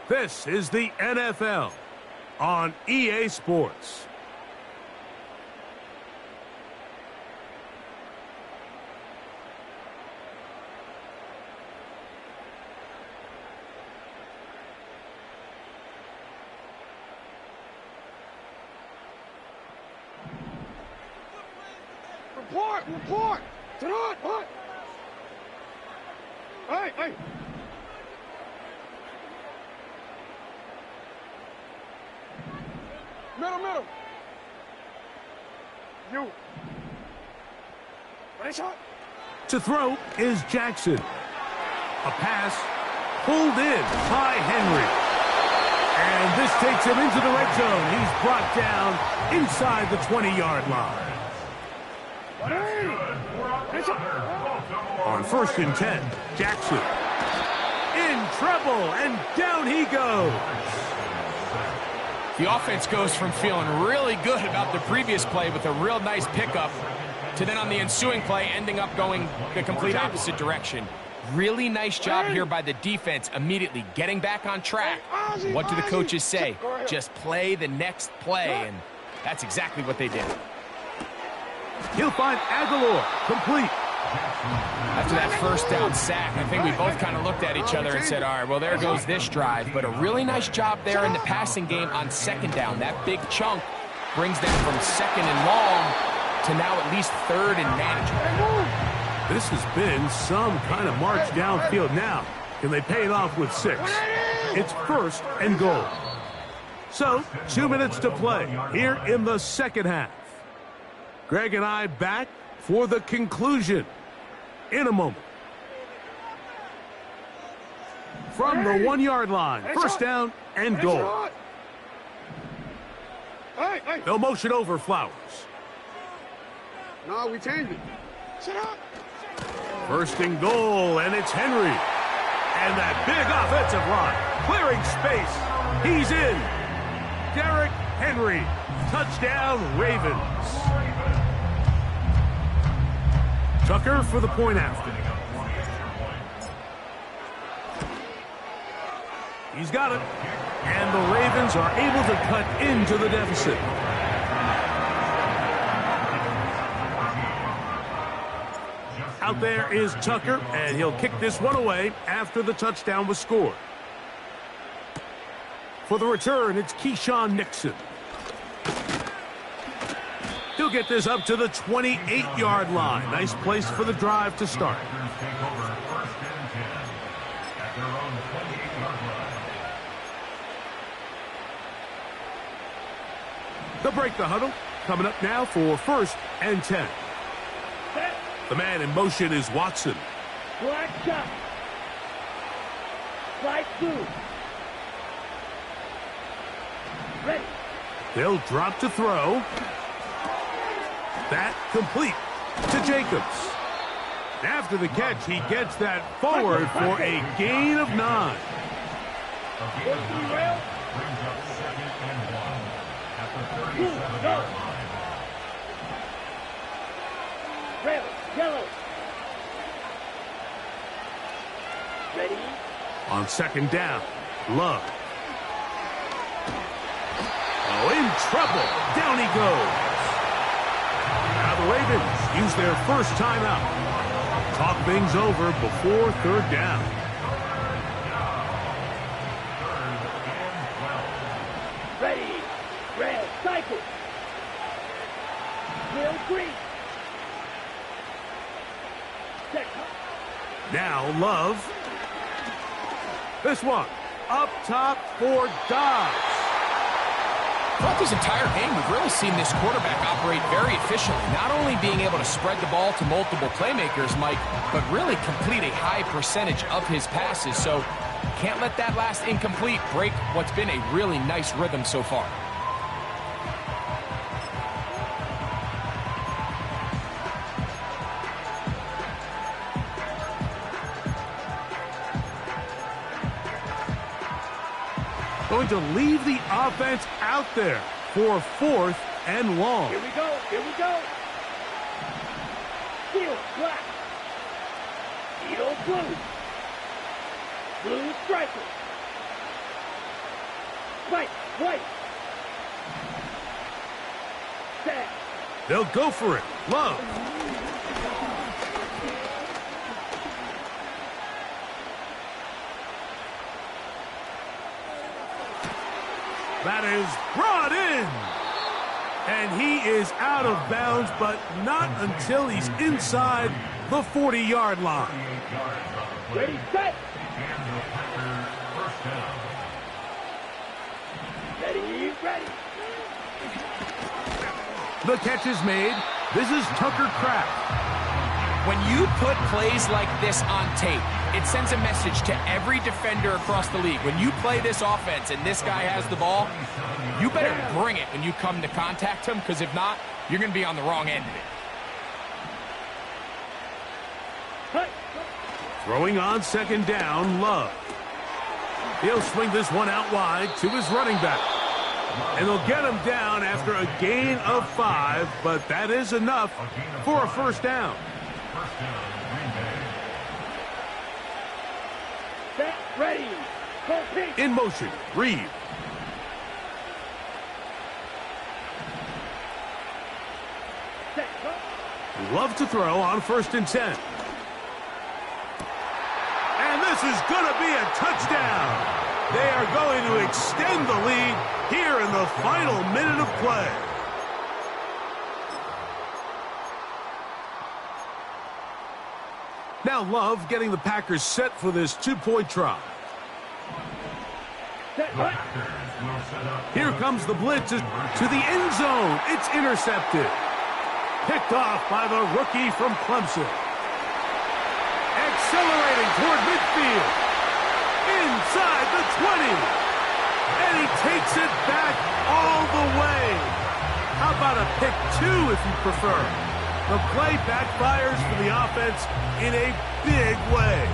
This is the NFL on EA Sports. Report! Sit on! What? Hey! Middle! You! Ready, shot? To throw is Jackson. A pass pulled in by Henry. And this takes him into the red zone. He's brought down inside the 20-yard line. On 1st and 10, Jackson in trouble, and down he goes. The offense goes from feeling really good about the previous play with a real nice pickup to then on the ensuing play ending up going the complete opposite direction. Really nice job here by the defense immediately getting back on track. What do the coaches say? Just play the next play, and that's exactly what they did. He'll find Aguilar complete. After that first down sack, I think we both kind of looked at each other and said, all right, well, there goes this drive. But a really nice job there in the passing game on 2nd down. That big chunk brings them from 2nd and long to now at least 3rd and manageable. This has been some kind of march downfield now. Can they pay it off with 6? It's 1st and goal. So, 2 minutes to play here in the second half. Greg and I back for the conclusion in a moment. From the 1-yard line, 1st down and goal. They'll motion over Flowers. No, we changed it. Sit up. 1st and goal, and it's Henry. And that big offensive line, clearing space. He's in. Derrick Henry. Touchdown, Ravens. Tucker for the point after. He's got it. And the Ravens are able to cut into the deficit. Out there is Tucker, and he'll kick this one away after the touchdown was scored. For the return, it's Keyshawn Nixon. He'll get this up to the 28-yard line. Nice place for the drive to start. They'll break the huddle. Coming up now for 1st and 10. The man in motion is Watson. Black shot. Strike 2. Ready. They'll drop to throw. That complete to Jacobs. After the catch, he gets that forward for a gain of 9. A gain of 9 brings up 2nd and 1 at the 37-yard line. Red, yellow. Ready? On 2nd down, Love. Oh, in trouble. Down he goes. Now the Ravens use their first timeout. Talk things over before 3rd down. 3rd and 12. Ready. Red, cycle. Will green. Set. Now Love. This one up top for Dobbs. Throughout this entire game, we've really seen this quarterback operate very efficiently, not only being able to spread the ball to multiple playmakers, Mike, but really complete a high percentage of his passes. So can't let that last incomplete break what's been a really nice rhythm so far. Going to leave the offense out there for 4th and long. Here we go. Here we go. Steel, black. Steel, blue. Blue striker. White, white. Set. They'll go for it. Love. That is brought in. And he is out of bounds, but not until he's inside the 40-yard line. 48 yards on the play. Ready, set. And the Packers first down. Ready, ready. The catch is made. This is Tucker Kraft. When you put plays like this on tape, it sends a message to every defender across the league. When you play this offense and this guy has the ball, you better bring it when you come to contact him, because if not, you're going to be on the wrong end of it. Cut. Throwing on 2nd down, Love. He'll swing this one out wide to his running back. And they'll get him down after a gain of 5, but that is enough for a 1st down. First down, Green Bay. Set, ready. Go pink. In motion, Reed. Set, go. Love to throw on 1st and 10. And this is going to be a touchdown. They are going to extend the lead here in the final minute of play. Now Love getting the Packers set for this 2-point try. Set, The right. Packers will set up. Here comes the blitz to the end zone. It's intercepted. Picked off by the rookie from Clemson. Accelerating toward midfield. Inside the 20. And he takes it back all the way. How about a pick 2 if you prefer? The play backfires for the offense in a big way.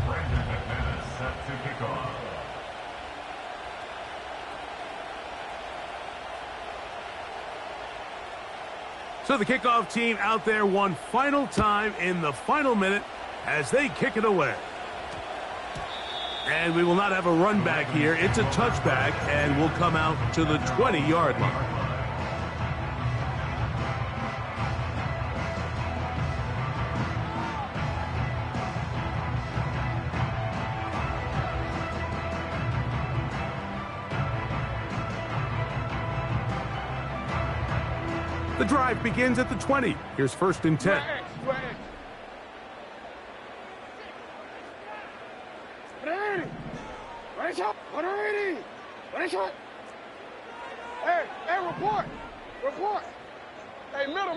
Brandon McManus set to kick off. So the kickoff team out there one final time in the final minute as they kick it away. And we will not have a run back here. It's a touchback, and we'll come out to the 20-yard line. The drive begins at the 20. Here's 1st and 10. Hey, report. Report. Hey, middle.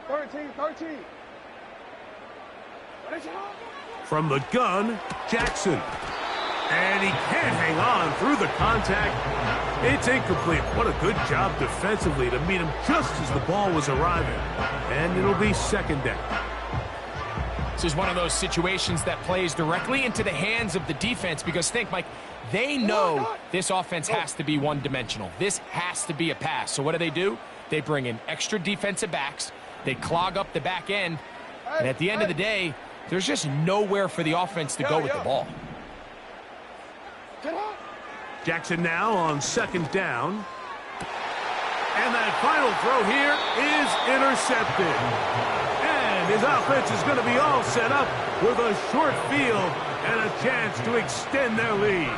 13. From the gun, Jackson. And he can't hang on through the contact. It's incomplete. What a good job defensively to meet him just as the ball was arriving. And it'll be second down. This is one of those situations that plays directly into the hands of the defense because think, Mike, they know this offense has to be one-dimensional. This has to be a pass. So what do? They bring in extra defensive backs. They clog up the back end. And at the end of the day, there's just nowhere for the offense to go with the ball. Jackson now on second down. And that final throw here is intercepted. And his offense is going to be all set up with a short field and a chance to extend their lead.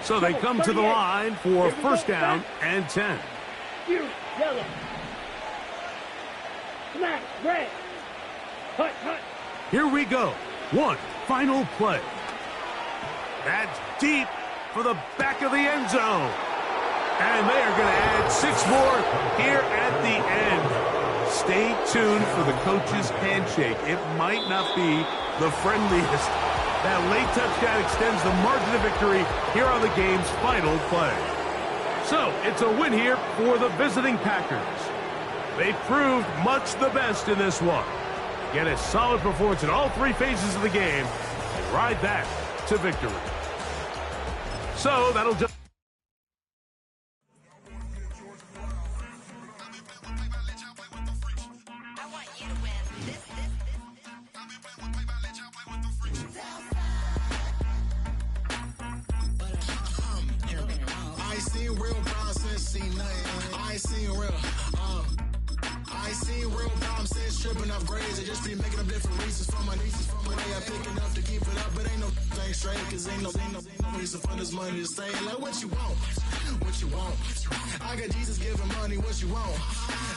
So they come to the line for first down and 10. You, yellow. Black, red. Hut, hut. Here we go. One final play. That's deep for the back of the end zone. And they are going to add 6 more here at the end. Stay tuned for the coach's handshake. It might not be the friendliest. That late touchdown extends the margin of victory here on the game's final play. So, it's a win here for the visiting Packers. They proved much the best in this one. Get a solid performance in all 3 phases of the game and ride that to victory. So, that'll just... Tripping off grades, I just be making up different reasons for my nieces. For my day, I pick enough to keep it up, but ain't no thing straight, cause ain't no reason for this money to stay. Like, what you want? What you want? I got Jesus giving money, what you want?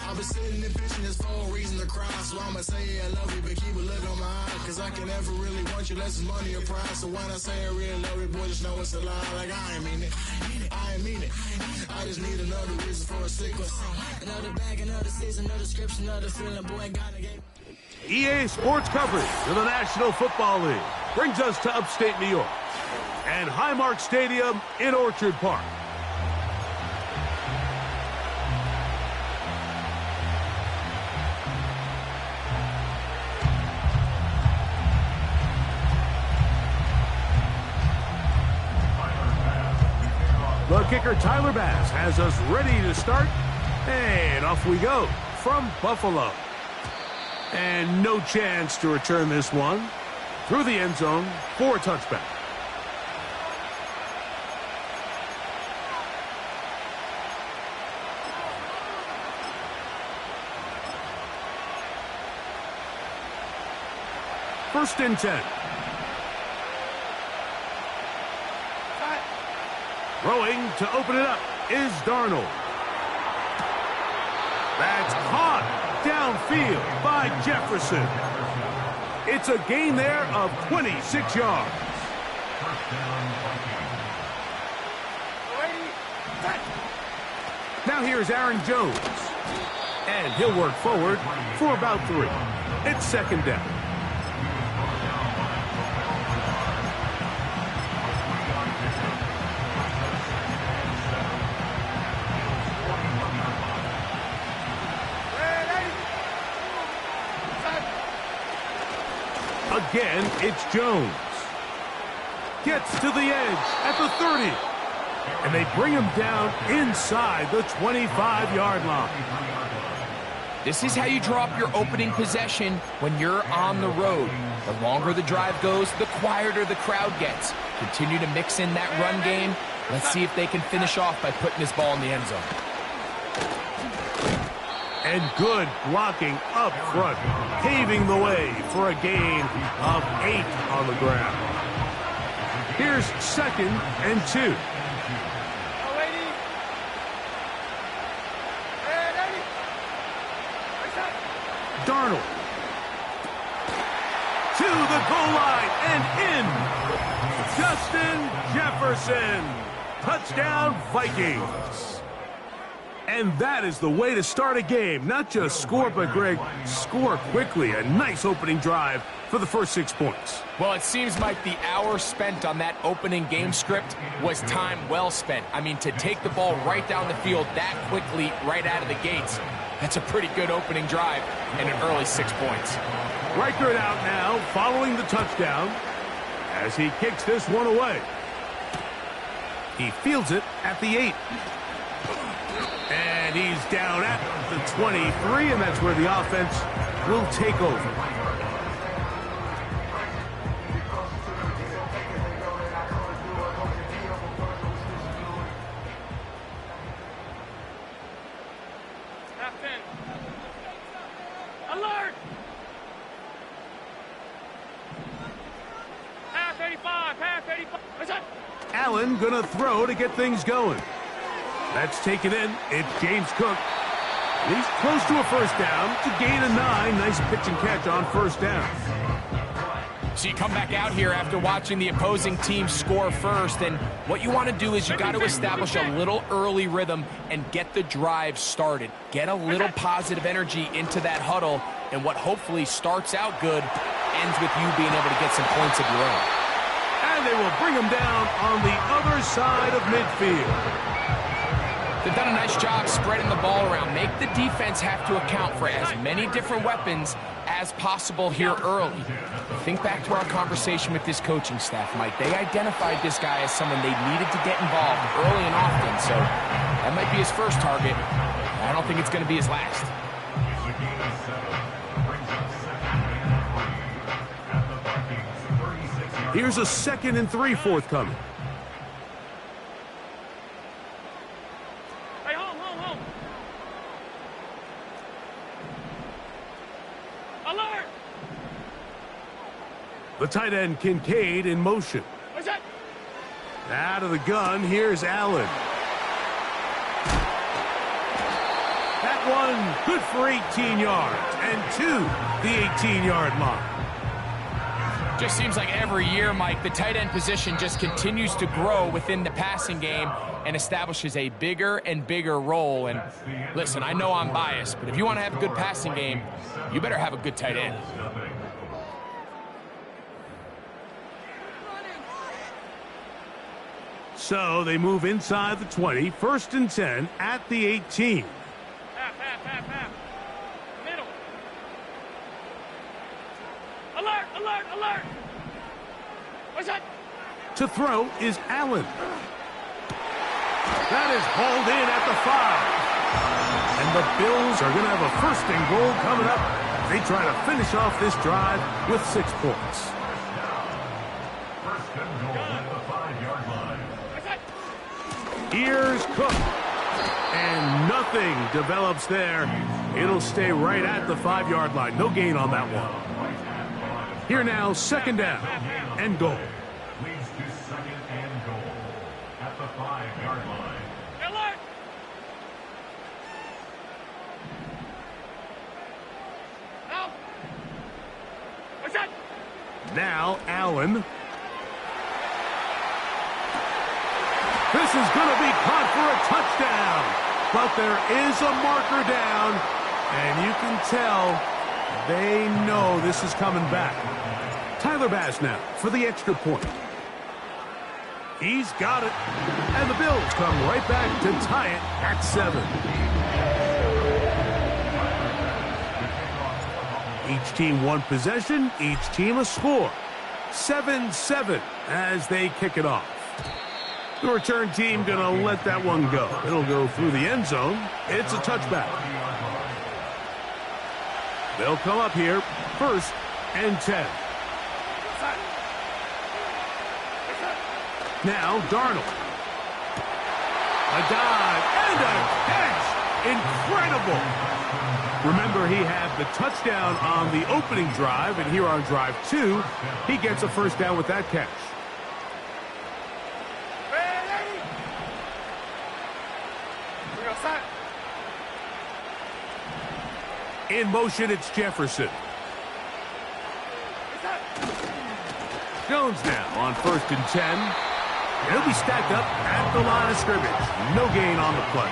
I've been sitting and pitching this for a reason to cry, so I'ma say I love you, but keep a look on my eye, cause I can never really want you unless it's money or prize. So when I say I really love you, boy, just know it's a lie. Like, I ain't mean it. I ain't mean it. I just need another reason for a sickle. Another bag, another season, another description, another feeling, boy, gotta get... EA Sports coverage of the National Football League brings us to upstate New York and Highmark Stadium in Orchard Park. The kicker, Tyler Bass, has us ready to start, and off we go from Buffalo. And no chance to return this one through the end zone for a touchback. First and 10. Throwing to open it up is Darnold. That's caught downfield by Jefferson. It's a gain there of 26 yards. Now here's Aaron Jones. And he'll work forward for about 3. It's second down. Again, it's Jones. Gets to the edge at the 30. And they bring him down inside the 25-yard line. This is how you drop your opening possession when you're on the road. The longer the drive goes, the quieter the crowd gets. Continue to mix in that run game. Let's see if they can finish off by putting this ball in the end zone. And good blocking up front, paving the way for a gain of 8 on the ground. Here's second and 2. Darnold to the goal line and in. Justin Jefferson. Touchdown, Vikings. And that is the way to start a game. Not just score, but, Greg, score quickly. A nice opening drive for the first 6 points. Well, it seems like the hour spent on that opening game script was time well spent. I mean, to take the ball right down the field that quickly right out of the gates, that's a pretty good opening drive and an early 6 points. Reichert out now, following the touchdown, as he kicks this one away. He fields it at the 8. And he's down at the 23, and that's where the offense will take over. Half 10. Alert! Half 35, half 35. What's up? Allen gonna throw to get things going. That's taken in. It's James Cook. And he's close to a first down to gain a 9. Nice pitch and catch on first down. So you come back out here after watching the opposing team score first, and what you want to do is you got to establish a little early rhythm and get the drive started. Get a little positive energy into that huddle, and what hopefully starts out good ends with you being able to get some points of your own. And they will bring him down on the other side of midfield. They've done a nice job spreading the ball around. Make the defense have to account for as many different weapons as possible here early. Think back to our conversation with this coaching staff, Mike. They identified this guy as someone they needed to get involved early and often, so that might be his first target. I don't think it's going to be his last. Here's a 2nd and 3 forthcoming. Hey, home. Alert! The tight end Kincaid in motion. What's that? Out of the gun, here's Allen. That one good for 18 yards and to the 18-yard line. Just seems like every year, Mike, the tight end position just continues to grow within the passing game and establishes a bigger and bigger role. And listen, I know I'm biased, but if you want to have a good passing game, you better have a good tight end. So they move inside the 20, 1st and 10 at the 18. Half. Middle. Alert! What's that? To throw is Allen. That is hauled in at the 5. And the Bills are going to have a 1st and goal coming up. They try to finish off this drive with 6 points. First and goal at the 5-yard line. What's that? Here's Cook. And nothing develops there. It'll stay right at the 5-yard line. No gain on that one. Here now, 2nd down and goal. Leads to 2nd and goal at the 5-yard line. Alert! Out! What's that? Now Allen. This is going to be caught for a touchdown. But there is a marker down, and you can tell they know this is coming back. Tyler Bass now for the extra point. He's got it. And the Bills come right back to tie it at 7. Each team one possession, each team a score. 7-7 as they kick it off. The return team going to let that one go. It'll go through the end zone. It's a touchback. They'll come up here, 1st and 10. Now Darnold. A dive and a catch. Incredible. Remember, he had the touchdown on the opening drive, and here on drive 2, he gets a 1st down with that catch. In motion, it's Jefferson. Jones now on 1st and 10. He'll be stacked up at the line of scrimmage. No gain on the play.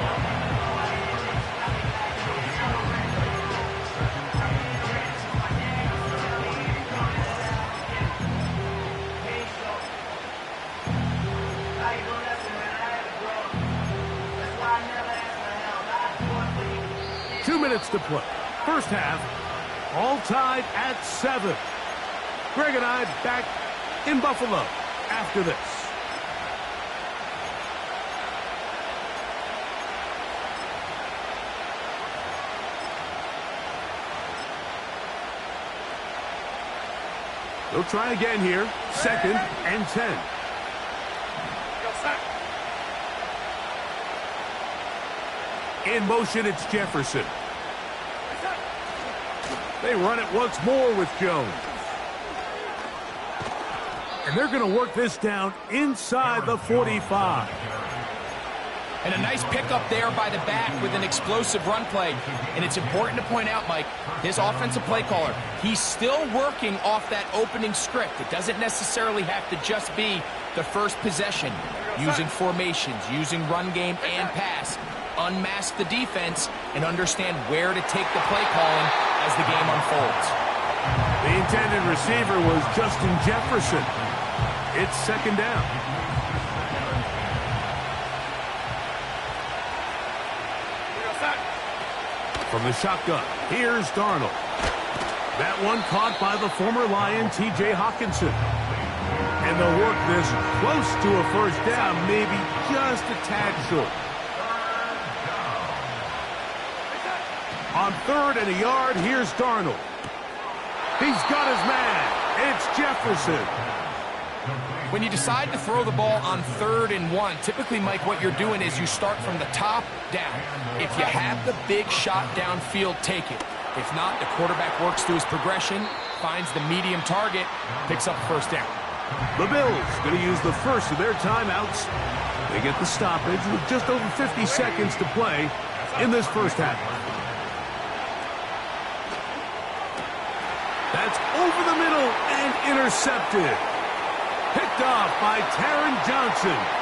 to play. First half, all tied at 7. Greg and I back in Buffalo after this. They'll try again here. 2nd and 10. In motion, it's Jefferson. They run it once more with Jones. And they're going to work this down inside the 45. And a nice pickup there by the back with an explosive run play. And it's important to point out, Mike, this offensive play caller, he's still working off that opening script. It doesn't necessarily have to just be the first possession. Using formations, using run game and pass. Unmask the defense and understand where to take the play calling as the game unfolds. The intended receiver was Justin Jefferson. It's 2nd down. From the shotgun, here's Darnold. That one caught by the former Lion, T.J. Hawkinson. And they'll work this close to a first down, maybe just a tad short. On 3rd and a yard, here's Darnold. He's got his man. It's Jefferson. When you decide to throw the ball on 3rd and 1, typically, Mike, what you're doing is you start from the top down. If you have the big shot downfield, take it. If not, the quarterback works through his progression, finds the medium target, picks up first down. The Bills going to use the first of their timeouts. They get the stoppage with just over 50 seconds to play in this first half. That's over the middle and intercepted. Picked off by Taron Johnson.